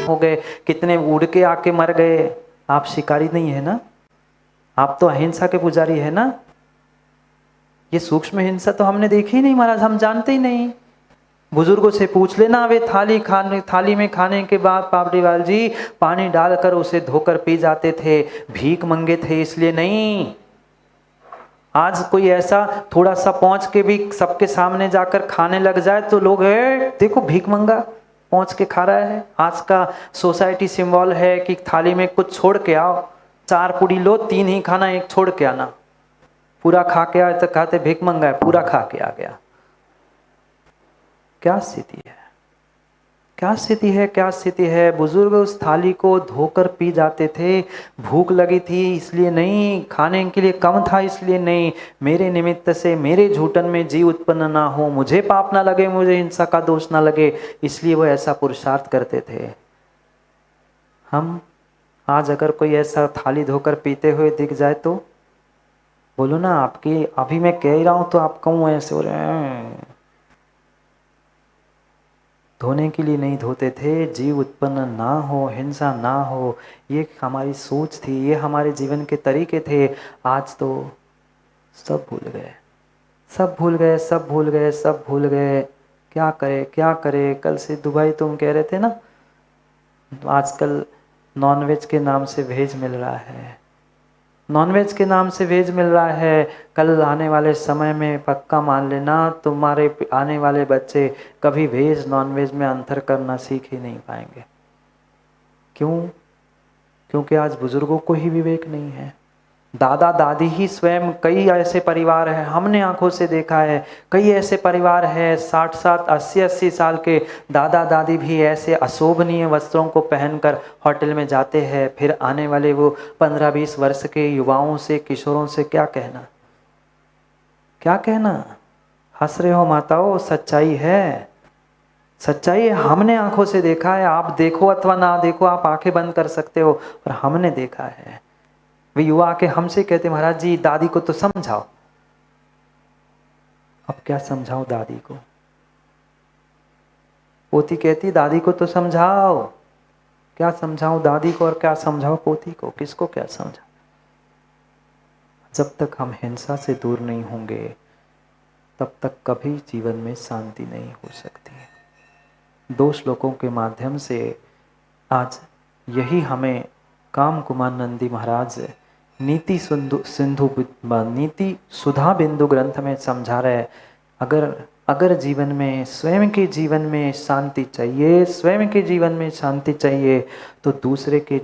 हो गए, कितने उड़ के आके मर गए। आप शिकारी नहीं है ना, आप तो अहिंसा के पुजारी है ना। ये सूक्ष्म हिंसा तो हमने देखी ही नहीं महाराज, हम जानते ही नहीं। बुजुर्गों से पूछ लेना, वे थाली में खाने के बाद पापड़ीवाल जी पानी डालकर उसे धोकर पी जाते थे, भीख मंगे थे इसलिए नहीं। आज कोई ऐसा थोड़ा सा पहुंच के भी सबके सामने जाकर खाने लग जाए तो लोग देखो भीख मंगा पहुंच के खा रहा है। आज का सोसाइटी सिंबल है कि थाली में कुछ छोड़ के आओ, 4 पूड़ी लो, 3 ही खाना, 1 छोड़ के आना। पूरा खा के आए तो कहते भीख मंगा है, पूरा खा के आ गया। क्या स्थिति है, क्या स्थिति है, क्या स्थिति है। बुजुर्ग उस थाली को धोकर पी जाते थे, भूख लगी थी इसलिए नहीं, खाने के लिए कम था इसलिए नहीं, मेरे निमित्त से मेरे झूठन में जीव उत्पन्न ना हो, मुझे पाप ना लगे, मुझे हिंसा का दोष ना लगे, इसलिए वो ऐसा पुरुषार्थ करते थे। हम आज अगर कोई ऐसा थाली धोकर पीते हुए दिख जाए तो बोलो ना, आपकी अभी मैं कह रहा हूं तो आप कहूँ ऐसे हो रहे हैं। धोने के लिए नहीं धोते थे, जीव उत्पन्न ना हो, हिंसा ना हो, ये हमारी सोच थी, ये हमारे जीवन के तरीके थे। आज तो सब भूल गए, सब भूल गए, सब भूल गए, सब भूल गए। क्या करे, क्या करे। कल से दुबई तुम कह रहे थे ना, आजकल नॉनवेज के नाम से वेज मिल रहा है, नॉनवेज के नाम से वेज मिल रहा है। कल आने वाले समय में पक्का मान लेना, तुम्हारे आने वाले बच्चे कभी वेज नॉनवेज में अंतर करना सीख ही नहीं पाएंगे। क्यों? क्योंकि आज बुजुर्गों को ही विवेक नहीं है। दादा दादी ही स्वयं, कई ऐसे परिवार हैं, हमने आंखों से देखा है, कई ऐसे परिवार हैं 60-60 80-80 साल के दादा दादी भी ऐसे अशोभनीय वस्त्रों को पहनकर होटल में जाते हैं। फिर आने वाले वो 15-20 वर्ष के युवाओं से, किशोरों से क्या कहना, क्या कहना। हंस रहे हो माताओं, सच्चाई है, सच्चाई है। हमने आंखों से देखा है, आप देखो अथवा ना देखो, आप आंखें बंद कर सकते हो, और हमने देखा है। वे युवा आके हमसे कहते महाराज जी दादी को तो समझाओ। अब क्या समझाओ दादी को? पोती कहती दादी को तो समझाओ। क्या समझाओ दादी को और क्या समझाओ पोती को? किसको क्या समझाओ? जब तक हम हिंसा से दूर नहीं होंगे तब तक कभी जीवन में शांति नहीं हो सकती। 2 श्लोकों के माध्यम से आज यही हमें काम कुमार नंदी महाराज नीति सुधा बिंदु ग्रंथ में समझा रहे। अगर जीवन में, स्वयं के जीवन में शांति चाहिए, स्वयं के जीवन में शांति चाहिए, तो दूसरे के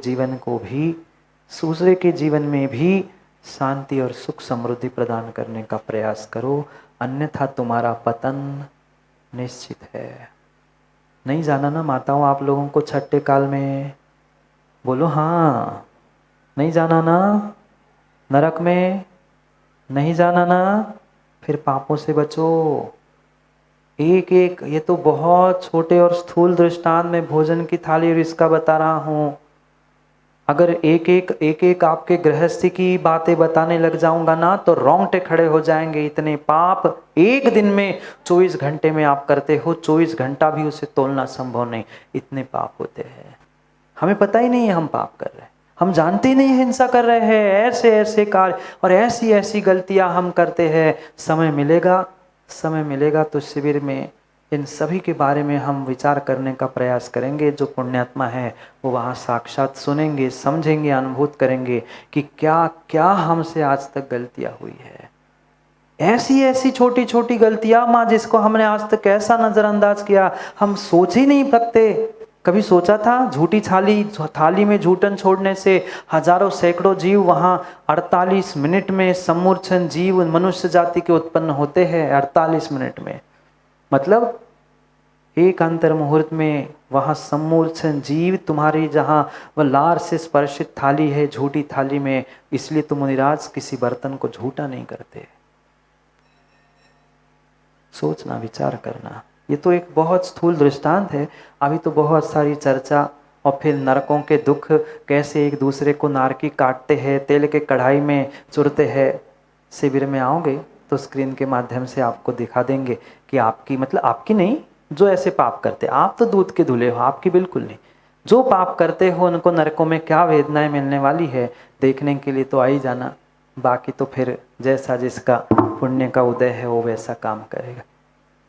जीवन में भी शांति और सुख समृद्धि प्रदान करने का प्रयास करो, अन्यथा तुम्हारा पतन निश्चित है। नहीं जाना ना माताओं आप लोगों को छठे काल में? बोलो हाँ। नहीं जाना ना नरक में? नहीं जाना ना? फिर पापों से बचो। एक एक, ये तो बहुत छोटे और स्थूल दृष्टांत में भोजन की थाली और इसका बता रहा हूँ। अगर एक एक आपके गृहस्थी की बातें बताने लग जाऊंगा ना तो रोंगटे खड़े हो जाएंगे। इतने पाप एक दिन में 24 घंटे में आप करते हो, 24 घंटा भी उसे तोलना संभव नहीं, इतने पाप होते हैं। हमें पता ही नहीं है हम पाप कर रहे हैं, हम जानते ही नहीं हिंसा कर रहे हैं, ऐसे ऐसे कार्य और ऐसी ऐसी गलतियां हम करते हैं। समय मिलेगा तो शिविर में इन सभी के बारे में हम विचार करने का प्रयास करेंगे। जो पुण्यात्मा है वो वहाँ साक्षात सुनेंगे, समझेंगे, अनुभूत करेंगे कि क्या क्या हमसे आज तक गलतियाँ हुई है। ऐसी ऐसी छोटी छोटी गलतियाँ माँ, जिसको हमने आज तक कैसा नज़रअंदाज किया, हम सोच ही नहीं सकते। कभी सोचा था झूठी थाली में झूठन छोड़ने से हजारों सैकड़ों जीव वहाँ 48 मिनट में सम्मूर्छन जीव मनुष्य जाति के उत्पन्न होते हैं। 48 मिनट में मतलब एक अंतर मुहूर्त में वहाँ सम्मूर्छन जीव तुम्हारी, जहाँ वह लार से स्पर्शित थाली है झूठी थाली में, इसलिए तुम मुनिराज किसी बर्तन को झूठा नहीं करते। सोचना, विचार करना। ये तो एक बहुत स्थूल दृष्टांत है, अभी तो बहुत सारी चर्चा। और फिर नरकों के दुख, कैसे एक दूसरे को नारकी काटते हैं, तेल के कढ़ाई में चुरते हैं। शिविर में आओगे तो स्क्रीन के माध्यम से आपको दिखा देंगे कि आपकी, मतलब आपकी नहीं, जो ऐसे पाप करते, आप तो दूध के धुले हो, आपकी बिल्कुल नहीं, जो पाप करते हो उनको नरकों में क्या वेदनाएं मिलने वाली है देखने के लिए तो आ ही जाना, बाकी तो फिर जैसा जिसका पुण्य का उदय है वो वैसा काम करेगा।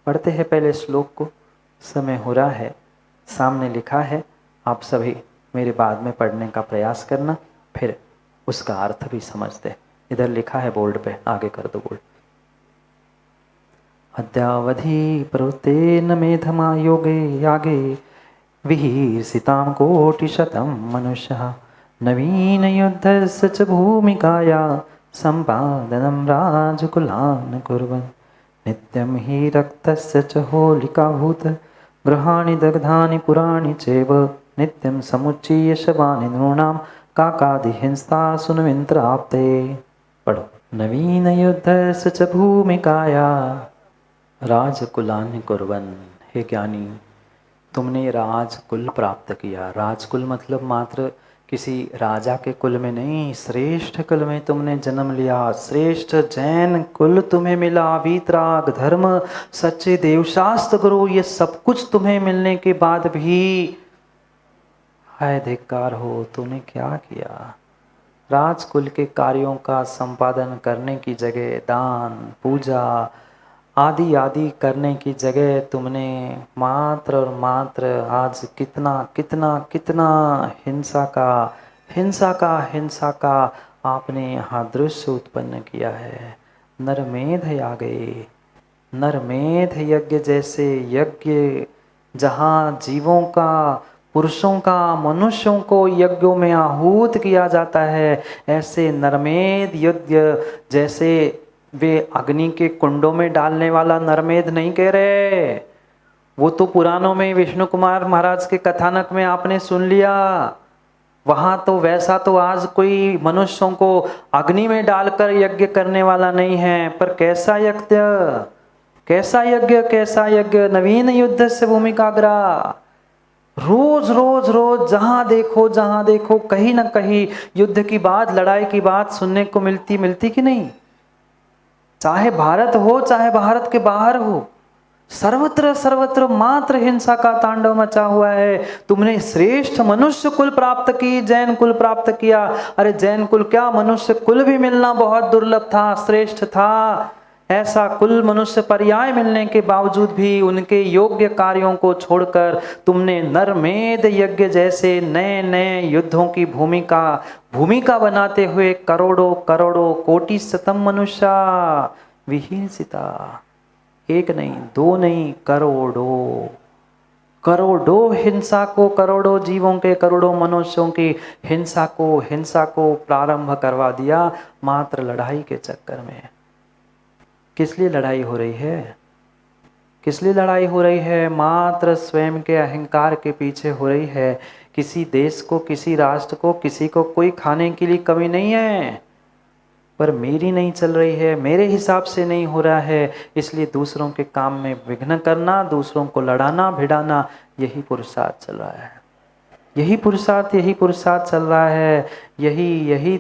पढ़ते हैं पहले श्लोक को, समय हो रहा है, सामने लिखा है, आप सभी मेरे बाद में पढ़ने का प्रयास करना, फिर उसका अर्थ भी समझते। इधर लिखा है बोर्ड पे, आगे कर दो बोर्ड। अद्यावधि प्रवृत्तेन मेधमा योगे यागे विहीर्षितां कोटिशतं मनुष्यः नवीन युद्धस्य च भूमिकाया सम्पादनं राजकुलान् कुर्वन् नित्यं हि रक्तस्य च होलिकाभूत गृहाणि दग्धानि पुराणि चैव नित्यं समुच्चीय शवानि नृणां काकादिहिंस्ता सुनविन्त्राप्ते। पढ़ो। नवीन युद्धस्य च भूमिकाया राजकुलान् कुर्वन्। हे ज्ञानी, तुमने राजकुल प्राप्त किया। राजकुल मतलब मात्र किसी राजा के कुल में नहीं, श्रेष्ठ कुल में तुमने जन्म लिया। श्रेष्ठ जैन कुल तुम्हें मिला, वीतराग धर्म सच्चे देवशास्त्र गुरु, ये सब कुछ तुम्हें मिलने के बाद भी हाय धिक्कार हो, तूने क्या किया। राजकुल के कार्यों का संपादन करने की जगह दान पूजा आदि आदि करने की जगह तुमने मात्र और मात्र आज कितना कितना कितना हिंसा का आपने यहाँ दृश्य उत्पन्न किया है। नरमेध यागे, नरमेध यज्ञ जैसे यज्ञ जहाँ जीवों का, पुरुषों का, मनुष्यों को यज्ञों में आहूत किया जाता है, ऐसे नरमेध यज्ञ जैसे वे अग्नि के कुंडों में डालने वाला नरमेध नहीं कह रहे, वो तो पुराणों में विष्णु कुमार महाराज के कथानक में आपने सुन लिया। वहां तो वैसा तो आज कोई मनुष्यों को अग्नि में डालकर यज्ञ करने वाला नहीं है, पर कैसा यज्ञ, कैसा यज्ञ, कैसा यज्ञ। नवीन युद्ध से भूमिकाग्रा, रोज रोज रोज जहां देखो कहीं ना कहीं युद्ध की बात, लड़ाई की बात सुनने को मिलती कि नहीं। चाहे भारत हो चाहे भारत के बाहर हो, सर्वत्र सर्वत्र मात्र हिंसा का तांडव मचा हुआ है। तुमने श्रेष्ठ मनुष्य कुल प्राप्त की, जैन कुल प्राप्त किया। अरे जैन कुल क्या, मनुष्य कुल भी मिलना बहुत दुर्लभ था, श्रेष्ठ था। ऐसा कुल मनुष्य पर्याय मिलने के बावजूद भी उनके योग्य कार्यों को छोड़कर तुमने नरमेध यज्ञ जैसे नए नए युद्धों की भूमिका बनाते हुए करोड़ों करोड़ों कोटि शतम मनुष्य विहीनसिता, एक नहीं दो नहीं करोड़ों करोड़ों हिंसा को, करोड़ों जीवों के, करोड़ों मनुष्यों की हिंसा को प्रारंभ करवा दिया मात्र लड़ाई के चक्कर में। किस लिए लड़ाई हो रही है, किस लिए लड़ाई हो रही है? मात्र स्वयं के अहंकार के पीछे हो रही है। किसी देश को, किसी राष्ट्र को, किसी को कोई खाने के लिए कमी नहीं है, पर मेरी नहीं चल रही है, मेरे हिसाब से नहीं हो रहा है, इसलिए दूसरों के काम में विघ्न करना, दूसरों को लड़ाना भिड़ाना, यही पुरुषार्थ चल रहा है। यही पुरुषार्थ चल रहा है। यही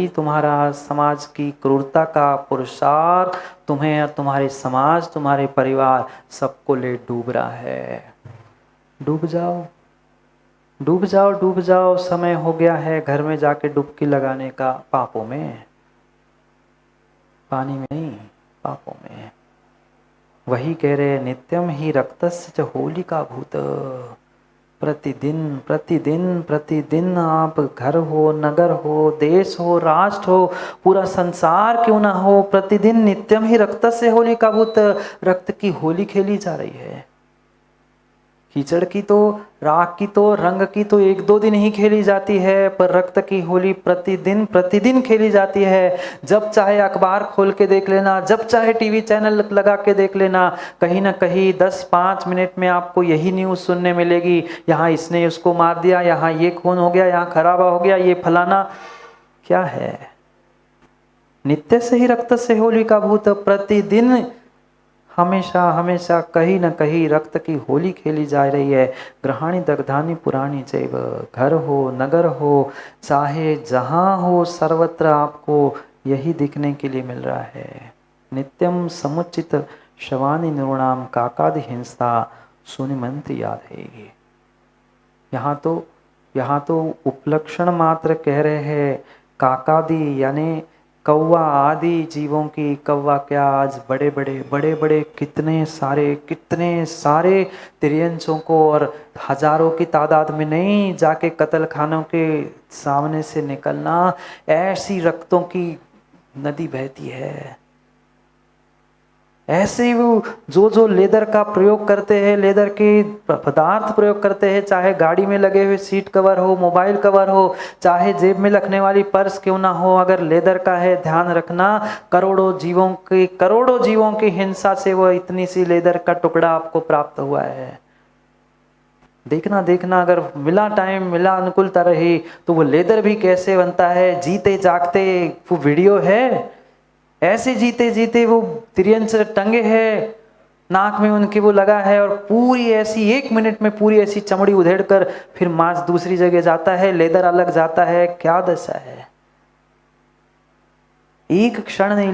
तुम्हारा समाज की क्रूरता का पुरुषार्थ तुम्हें और तुम्हारे समाज, तुम्हारे परिवार सबको ले डूब रहा है। डूब जाओ डूब जाओ डूब जाओ, समय हो गया है घर में जाके डुबकी लगाने का, पापों में, पानी में नहीं, पापों में। वही कह रहे नित्यम ही रक्तस्य च होलिका भूत। प्रतिदिन आप घर हो, नगर हो, देश हो, राष्ट्र हो, पूरा संसार क्यों ना हो, प्रतिदिन नित्यम ही रक्त से होली का भूत, रक्त की होली खेली जा रही है। कीचड़ की तो, राख की तो, रंग की तो एक दो दिन ही खेली जाती है, पर रक्त की होली प्रतिदिन खेली जाती है। जब चाहे अखबार खोल के देख लेना, जब चाहे टीवी चैनल लगा के देख लेना, कहीं ना कहीं 10-5 मिनट में आपको यही न्यूज़ सुनने मिलेगी, यहाँ इसने उसको मार दिया, यहाँ ये खून हो गया, यहाँ खराबा हो गया, ये फलाना। क्या है? नित्य से ही रक्त से होली का भूत, प्रतिदिन हमेशा कहीं न कहीं रक्त की होली खेली जा रही है। ग्रहाणि दग्धानि पुराणी चैव, घर हो, नगर हो, चाहे जहाँ हो, सर्वत्र आपको यही दिखने के लिए मिल रहा है। नित्यम समुचित शवानि नृणाम काकादि हिंसा सुनिमंत याद है। यहाँ तो उपलक्षण मात्र कह रहे हैं। काकादि यानी कौवा आदि जीवों की, कौवा क्या आज बड़े बड़े कितने सारे तिर्यंचों को और हजारों की तादाद में नहीं जाके कत्ल खानों के सामने से निकलना, ऐसी रक्तों की नदी बहती है। ऐसे ही वो जो लेदर का प्रयोग करते हैं, लेदर के पदार्थ प्रयोग करते हैं, चाहे गाड़ी में लगे हुए सीट कवर हो, मोबाइल कवर हो, चाहे जेब में रखने वाली पर्स क्यों ना हो, अगर लेदर का है, ध्यान रखना करोड़ों जीवों की हिंसा से वो इतनी सी लेदर का टुकड़ा आपको प्राप्त हुआ है। देखना अगर मिला टाइम, मिला अनुकूलता रही तो वो लेदर भी कैसे बनता है, जीते जागते वो वीडियो है। ऐसे जीते जीते वो तिर्यंच टंगे है, नाक में उनके वो लगा है, और पूरी ऐसी 1 मिनट में पूरी ऐसी चमड़ी उधेड़ कर फिर मांस दूसरी जगह जाता है, लेदर अलग जाता है। क्या दशा है। एक क्षण नहीं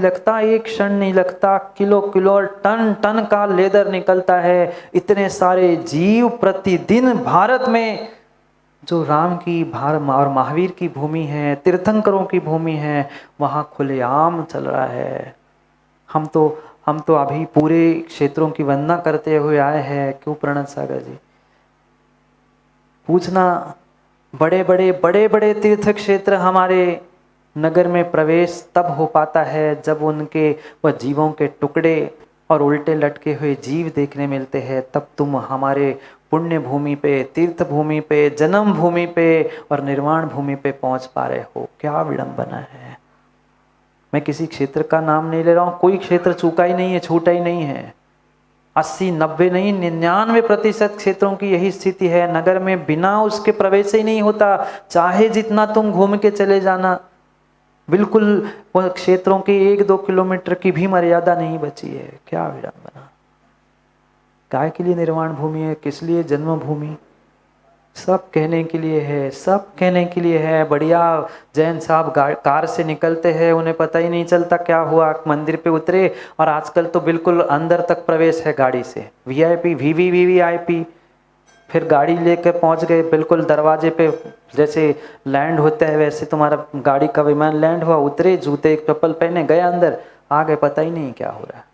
लगता, किलो टन का लेदर निकलता है। इतने सारे जीव प्रतिदिन भारत में, जो राम की और महावीर की भूमि है, तीर्थंकरों की भूमि है, वहां खुलेआम चल रहा है। हम तो अभी पूरे क्षेत्रों की वंदना करते हुए आए हैं। क्यों प्रणत सागर जी पूछना, बड़े तीर्थ क्षेत्र हमारे नगर में प्रवेश तब हो पाता है जब उनके वह जीवों के टुकड़े और उल्टे लटके हुए जीव देखने मिलते हैं। तब तुम हमारे पुण्य भूमि पे, तीर्थ भूमि पे, जन्म भूमि पे और निर्वाण भूमि पे पहुंच पा रहे हो। क्या विडंबना है। मैं किसी क्षेत्र का नाम नहीं ले रहा हूं, कोई क्षेत्र चूका ही नहीं है, छूटा ही नहीं है। 80, 90 नहीं, 99% क्षेत्रों की यही स्थिति है। नगर में बिना उसके प्रवेश ही नहीं होता, चाहे जितना तुम घूम के चले जाना। बिल्कुल वह क्षेत्रों के 1-2 किलोमीटर की भी मर्यादा नहीं बची है। क्या विडंबना। काय के लिए निर्वाण भूमि है, किस लिए जन्मभूमि, सब कहने के लिए है। बढ़िया जैन साहब कार से निकलते हैं, उन्हें पता ही नहीं चलता क्या हुआ, मंदिर पे उतरे और आजकल तो बिल्कुल अंदर तक प्रवेश है गाड़ी से, VIP, VVIP। फिर गाड़ी लेकर पहुंच गए बिल्कुल दरवाजे पे, जैसे लैंड होता है वैसे तुम्हारा गाड़ी का विमान लैंड हुआ, उतरे, जूते चप्पल पहने, गए अंदर, आ गए, पता ही नहीं क्या हो रहा है।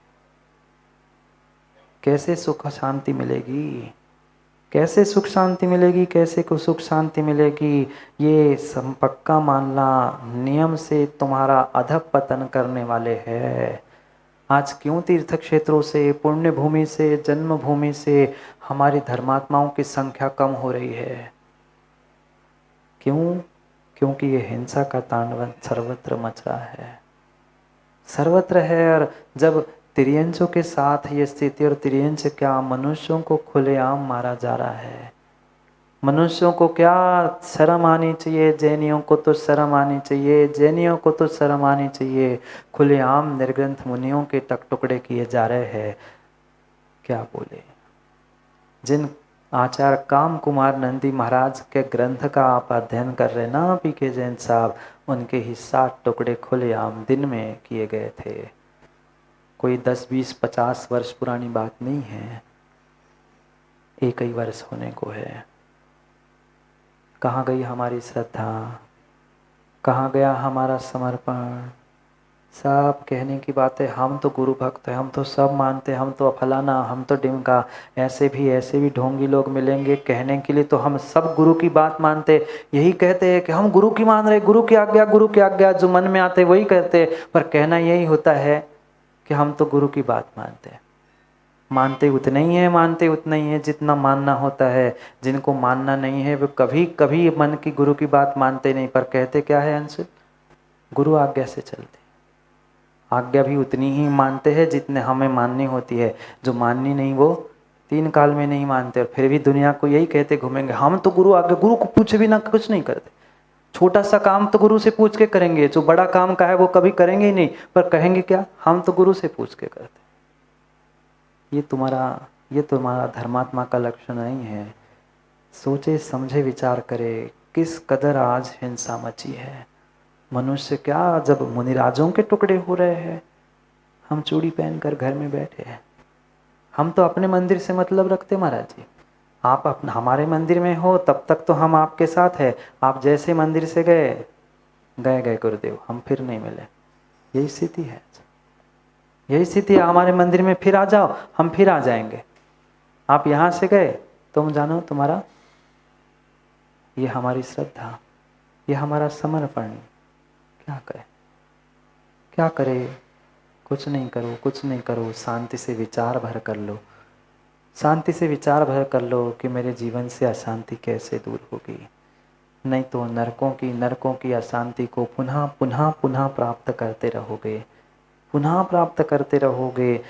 कैसे सुख शांति मिलेगी, कैसे सुख शांति मिलेगी, कैसे को सुख शांति मिलेगी। ये पक्का मानना, नियम से तुम्हारा अधःपतन करने वाले हैं। आज क्यों तीर्थ क्षेत्रों से, पुण्य भूमि से, जन्मभूमि से हमारी धर्मात्माओं की संख्या कम हो रही है। क्यों? क्योंकि ये हिंसा का तांडव सर्वत्र मच रहा है, सर्वत्र है। और जब तिर्यंचों के साथ ये स्थिति, और तिर्यंच क्या, मनुष्यों को खुलेआम मारा जा रहा है। मनुष्यों को क्या शर्म आनी चाहिए, जैनियों को तो शर्म आनी चाहिए, जैनियों को तो शर्म आनी चाहिए। खुलेआम निर्ग्रंथ मुनियों के टुकड़े किए जा रहे हैं। क्या बोले। जिन आचार्य काम कुमार नंदी महाराज के ग्रंथ का आप अध्ययन कर रहे ना PK जैन साहब, उनके ही 60 टुकड़े खुलेआम दिन में किए गए थे। कोई 10, 20, 50 वर्ष पुरानी बात नहीं है, एक ही वर्ष होने को है। कहाँ गई हमारी श्रद्धा, कहाँ गया हमारा समर्पण। सब कहने की बातें, हम तो गुरु भक्त हैं, हम तो सब मानते हैं, हम तो फलाना, हम तो डिमका। ऐसे भी ढोंगी लोग मिलेंगे कहने के लिए तो हम सब गुरु की बात मानते, यही कहते हैं कि हम गुरु की मान रहे, गुरु की आज्ञा, जो मन में आते वही कहते। पर कहना यही होता है कि हम तो गुरु की बात मानते हैं। मानते उतना ही है जितना मानना होता है। जिनको मानना नहीं है वो कभी कभी मन की गुरु की बात मानते नहीं, पर कहते क्या है अंश, गुरु आज्ञा से चलते। आज्ञा भी उतनी ही मानते हैं जितने हमें माननी होती है, जो माननी नहीं वो 3 काल में नहीं मानते। और फिर भी दुनिया को यही कहते घूमेंगे, हम तो गुरु आज्ञा, गुरु को पूछे बिना कुछ नहीं करते। छोटा सा काम तो गुरु से पूछ के करेंगे, जो बड़ा काम का है वो कभी करेंगे ही नहीं, पर कहेंगे क्या, हम तो गुरु से पूछ के करते। ये तुम्हारा धर्मात्मा का लक्षण नहीं है। सोचे समझे विचार करे, किस कदर आज हिंसा मची है। मनुष्य क्या, जब मुनिराजों के टुकड़े हो रहे हैं, हम चूड़ी पहनकर घर में बैठे हैं। हम तो अपने मंदिर से मतलब रखते महाराज जी, आप अपना हमारे मंदिर में हो तब तक तो हम आपके साथ है, आप जैसे मंदिर से गए गए गए गुरुदेव, हम फिर नहीं मिले। यही स्थिति है, यही स्थिति है। हमारे मंदिर में फिर आ जाओ, हम फिर आ जाएंगे। आप यहाँ से गए, तुम जानो तुम्हारा, ये हमारी श्रद्धा, ये हमारा समर्पण। क्या करें, क्या करे? कुछ नहीं करो, कुछ नहीं करो, शांति से विचार भर कर लो, शांति से विचार भर कर लो कि मेरे जीवन से अशांति कैसे दूर होगी। नहीं तो नरकों की अशांति को पुनः पुनः पुनः प्राप्त करते रहोगे, पुनः प्राप्त करते रहोगे।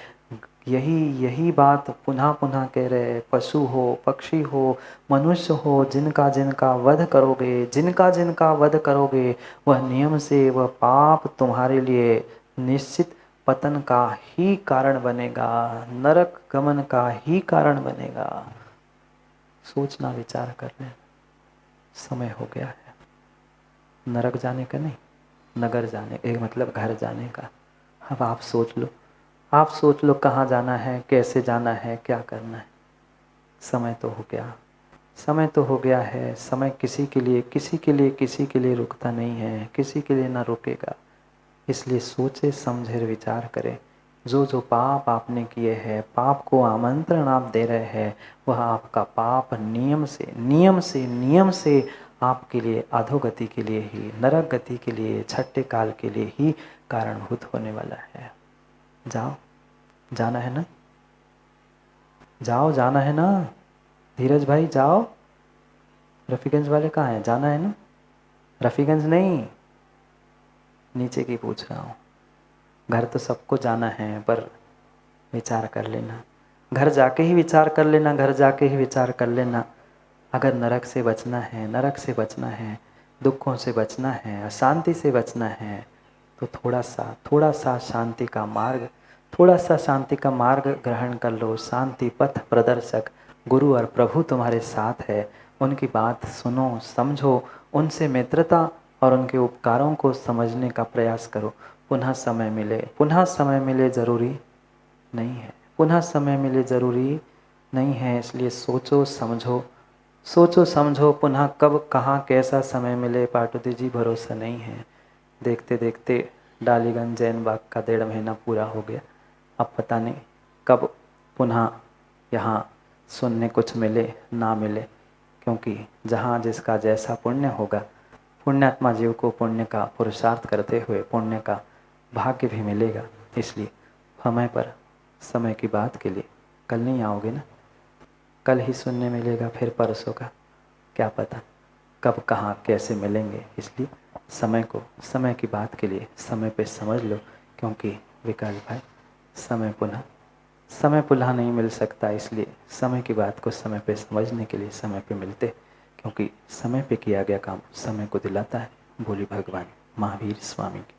यही बात पुनः पुनः कह रहे, पशु हो, पक्षी हो, मनुष्य हो, जिनका जिनका वध करोगे, जिनका जिनका वध करोगे, वह नियम से वह पाप तुम्हारे लिए निश्चित पतन का ही कारण बनेगा, नरक गमन का ही कारण बनेगा। सोचना, विचार कर ले। समय हो गया है नरक जाने का नहीं, नगर जाने, एक मतलब घर जाने का। अब आप सोच लो, आप सोच लो कहाँ जाना है, कैसे जाना है, क्या करना है। समय तो हो गया, समय तो हो गया है। समय किसी के लिए रुकता नहीं है, किसी के लिए ना रुकेगा। इसलिए सोचे समझे विचार करें। जो जो पाप आपने किए हैं, पाप को आमंत्रण आप दे रहे हैं, वह आपका पाप नियम से आपके लिए अधोगति के लिए ही, नरक गति के लिए, छठे काल के लिए ही कारणभूत होने वाला है। जाओ, जाना है ना, जाओ, जाना है ना धीरज भाई, जाओ। रफीगंज वाले कहाँ हैं? जाना है ना? रफीगंज नहीं, नीचे की पूछ रहा हूँ। घर तो सबको जाना है, पर विचार कर लेना, घर जाके ही विचार कर लेना, घर जाके ही विचार कर लेना। अगर नरक से बचना है, दुखों से बचना है, अशांति से बचना है, तो थोड़ा सा शांति का मार्ग ग्रहण कर लो। शांति पथ प्रदर्शक गुरु और प्रभु तुम्हारे साथ है, उनकी बात सुनो, समझो, उनसे मित्रता और उनके उपकारों को समझने का प्रयास करो। पुनः समय मिले ज़रूरी नहीं है, पुनः समय मिले ज़रूरी नहीं है। इसलिए सोचो समझो पुनः कब कहाँ कैसा समय मिले, पार्वती जी भरोसा नहीं है। देखते देखते डालीगंज जैन बाग का 1.5 महीना पूरा हो गया। अब पता नहीं कब पुनः यहाँ सुनने कुछ मिले ना मिले, क्योंकि जहाँ जिसका जैसा पुण्य होगा, पुण्यात्मा जीव को पुण्य का पुरुषार्थ करते हुए पुण्य का भाग्य भी मिलेगा। इसलिए समय पर, समय की बात के लिए कल नहीं आओगे ना, कल ही सुनने मिलेगा, फिर परसों का क्या पता कब कहाँ कैसे मिलेंगे। इसलिए समय की बात के लिए समय पे समझ लो, क्योंकि विकास भाई समय पुनः नहीं मिल सकता। इसलिए समय की बात को समय पे समझने के लिए समय पे मिलते, क्योंकि समय पे किया गया काम समय को दिलाता है। बोली भगवान महावीर स्वामी की।